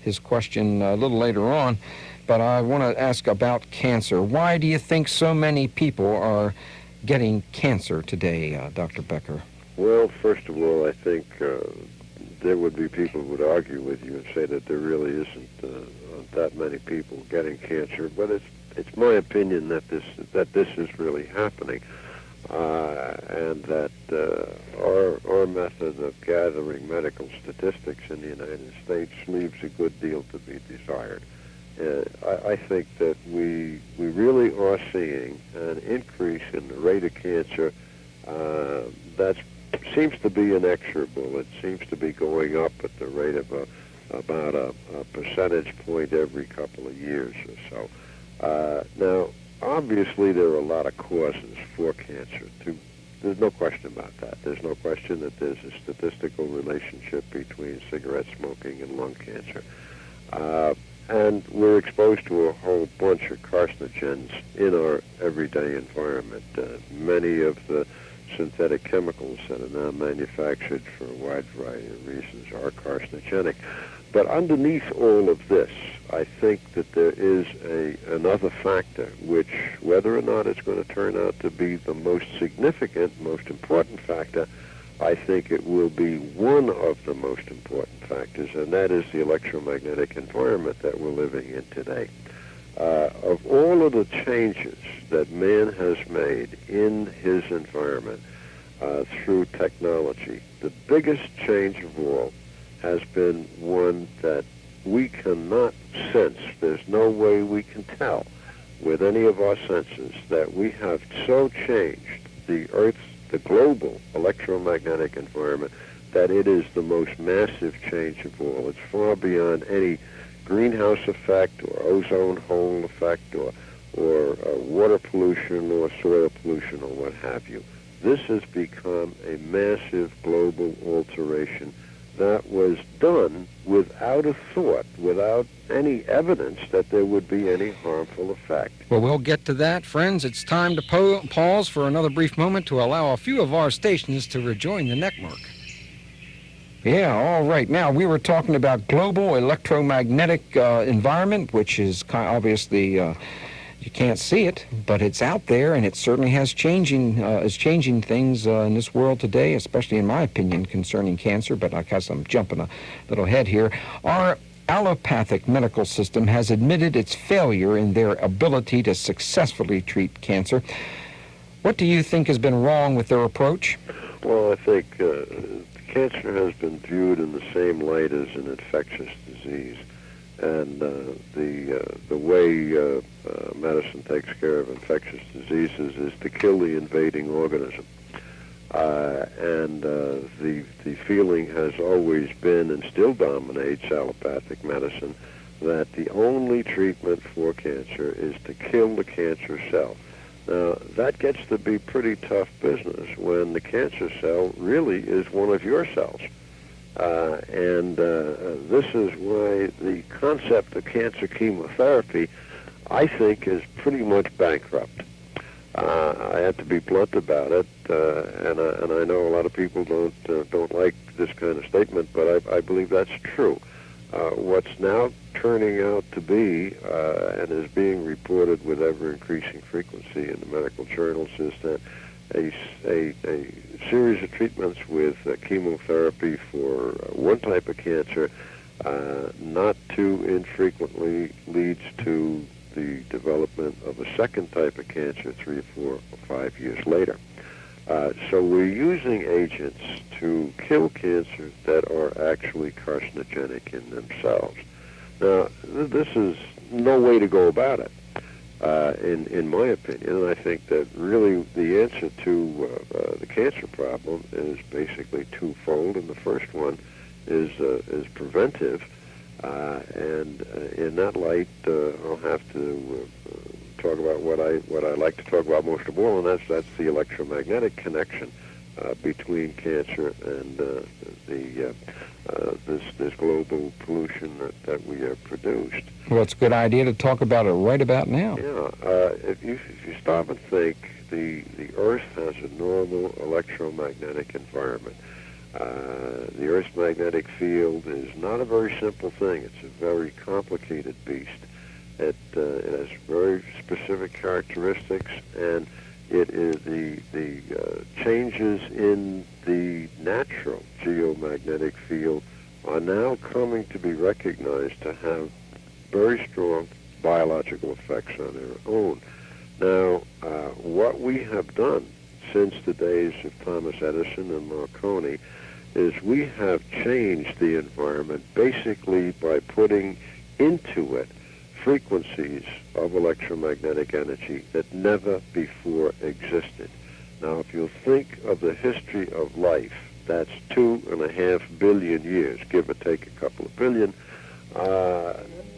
his question a little later on. But I want to ask about cancer. Why do you think so many people are getting cancer today, Dr. Becker? Well, first of all, I think there would be people who would argue with you and say that there really isn't that many people getting cancer, but it's my opinion that this is really happening, and that our method of gathering medical statistics in the United States leaves a good deal to be desired. I think that we really are seeing an increase in the rate of cancer that seems to be inexorable. It seems to be going up at the rate of about a percentage point every couple of years or so. Now, obviously, there are a lot of causes for cancer. There's no question about that. There's no question that there's a statistical relationship between cigarette smoking and lung cancer. And we're exposed to a whole bunch of carcinogens in our everyday environment. Many of the synthetic chemicals that are now manufactured for a wide variety of reasons are carcinogenic. But underneath all of this, I think that there is another factor which, whether or not it's going to turn out to be the most significant, most important factor, I think it will be one of the most important factors, and that is the electromagnetic environment that we're living in today. Of all of the changes that man has made in his environment through technology, the biggest change of all has been one that we cannot sense. There's no way we can tell with any of our senses that we have so changed the Earth's, the global electromagnetic environment, that it is the most massive change of all. It's far beyond any greenhouse effect or ozone hole effect or water pollution or soil pollution or what have you. This has become a massive global alteration that was done without a thought, without any evidence that there would be any harmful effect. Well, we'll get to that, friends. It's time to pause for another brief moment to allow a few of our stations to rejoin the network. Yeah, all right. Now, we were talking about global electromagnetic environment, which is obviously, you can't see it, but it's out there, and it certainly is changing things in this world today, especially in my opinion concerning cancer, but I guess I'm jumping a little ahead here. Our allopathic medical system has admitted its failure in their ability to successfully treat cancer. What do you think has been wrong with their approach? Well, I think cancer has been viewed in the same light as an infectious disease, and the way medicine takes care of infectious diseases is to kill the invading organism. And the feeling has always been, and still dominates allopathic medicine, that the only treatment for cancer is to kill the cancer cell. Now, that gets to be pretty tough business when the cancer cell really is one of your cells. And this is why the concept of cancer chemotherapy, I think, is pretty much bankrupt. I have to be blunt about it, and I know a lot of people don't like this kind of statement, but I believe that's true. What's now turning out to be, and is being reported with ever-increasing frequency in the medical journals, is that a series of treatments with chemotherapy for one type of cancer not too infrequently leads to the development of a second type of cancer 3, 4, or 5 years later. So we're using agents to kill cancers that are actually carcinogenic in themselves. Now, this is no way to go about it, in my opinion. And I think that really the answer to the cancer problem is basically twofold. And the first one is preventive. And in that light, I'll have to talk about what I like to talk about most of all, and that's the electromagnetic connection between cancer and this global pollution that we have produced. Well, it's a good idea to talk about it right about now. Yeah, if you stop and think, the Earth has a normal electromagnetic environment. The Earth's magnetic field is not a very simple thing. It's a very complicated beast. It has very specific characteristics, and it is the changes in the natural geomagnetic field are now coming to be recognized to have very strong biological effects on their own. Now, what we have done since the days of Thomas Edison and Marconi is we have changed the environment basically by putting into it frequencies of electromagnetic energy that never before existed. Now, if you think of the history of life, that's 2.5 billion years, give or take a couple of billion,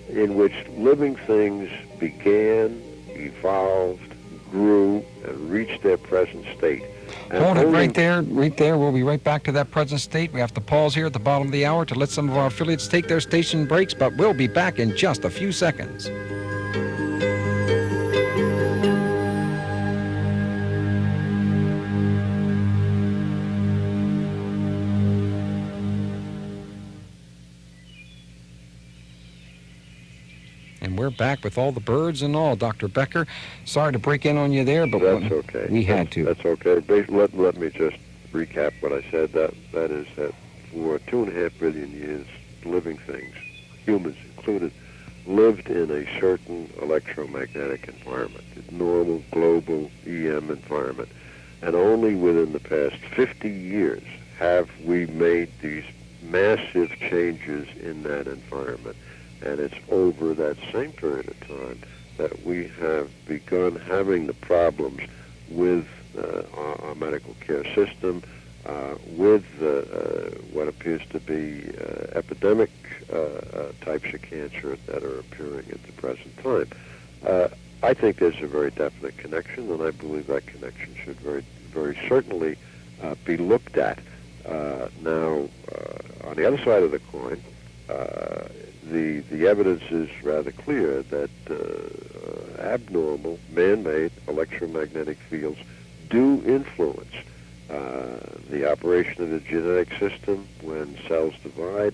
in which living things began, evolved, grew, and reached their present state. And hold it right there. We'll be right back to that present state. We have to pause here at the bottom of the hour to let some of our affiliates take their station breaks, but we'll be back in just a few seconds. And we're back with all the birds and all, Dr. Becker. Sorry to break in on you there, but that's okay. We had to. That's okay. Let me just recap what I said. That is that for 2.5 billion years, living things, humans included, lived in a certain electromagnetic environment, a normal global EM environment. And only within the past 50 years have we made these massive changes in that environment. And it's over that same period of time that we have begun having the problems with our medical care system, with what appears to be epidemic types of cancer that are appearing at the present time. I think there's a very definite connection, and I believe that connection should very certainly be looked at. Now, on the other side of the coin, the evidence is rather clear that abnormal, man-made electromagnetic fields do influence the operation of the genetic system when cells divide.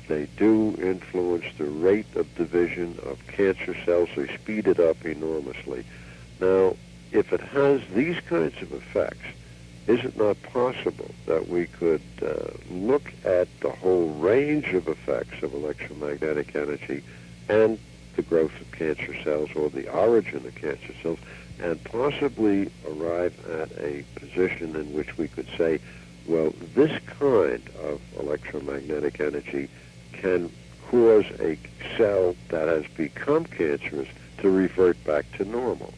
They do influence the rate of division of cancer cells. They speed it up enormously. Now, if it has these kinds of effects, is it not possible that we could look at the whole range of effects of electromagnetic energy and the growth of cancer cells or the origin of cancer cells and possibly arrive at a position in which we could say, well, this kind of electromagnetic energy can cause a cell that has become cancerous to revert back to normal.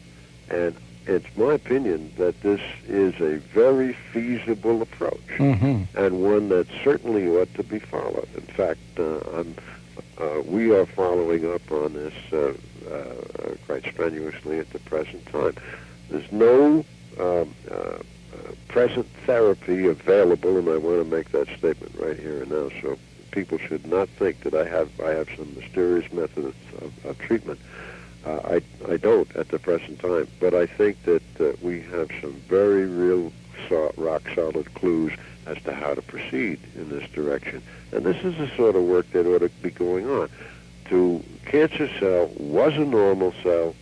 And it's my opinion that this is a very feasible approach, and one that certainly ought to be followed. In fact, we are following up on this quite strenuously at the present time. There's no present therapy available, and I want to make that statement right here and now, so people should not think that I have some mysterious method of treatment. I don't at the present time, but I think that we have some very real rock-solid clues as to how to proceed in this direction. And this is the sort of work that ought to be going on. The cancer cell was a normal cell.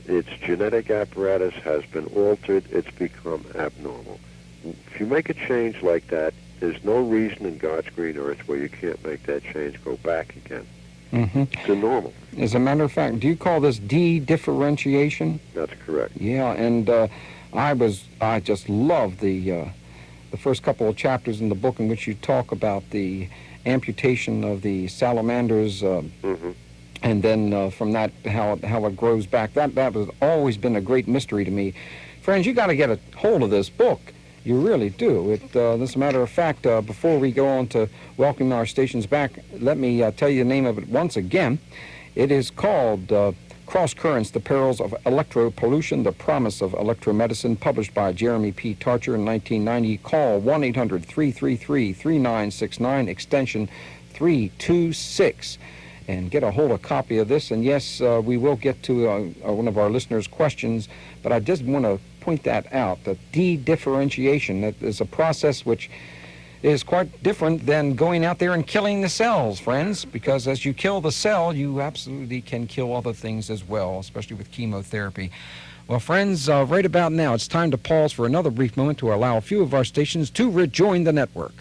Its genetic apparatus has been altered. It's become abnormal. If you make a change like that, there's no reason in God's green earth where you can't make that change go back again to normal. As a matter of fact, do you call this de-differentiation? That's correct. Yeah, and I just love the first couple of chapters in the book in which you talk about the amputation of the salamanders, and then from that how it grows back. That has always been a great mystery to me. Friends, you got to get a hold of this book. You really do. As a matter of fact, before we go on to welcome our stations back, let me tell you the name of it once again. It is called Cross Currents, The Perils of Electropollution, The Promise of Electromedicine, published by Jeremy P. Tarcher in 1990. Call 1-800-333-3969, extension 326, and get a hold of a copy of this. And yes, we will get to one of our listeners' questions, but I just want to point that out, that de-differentiation, that is a process which is quite different than going out there and killing the cells, friends, because as you kill the cell, you absolutely can kill other things as well, especially with chemotherapy. Well, friends, right about now, it's time to pause for another brief moment to allow a few of our stations to rejoin the network.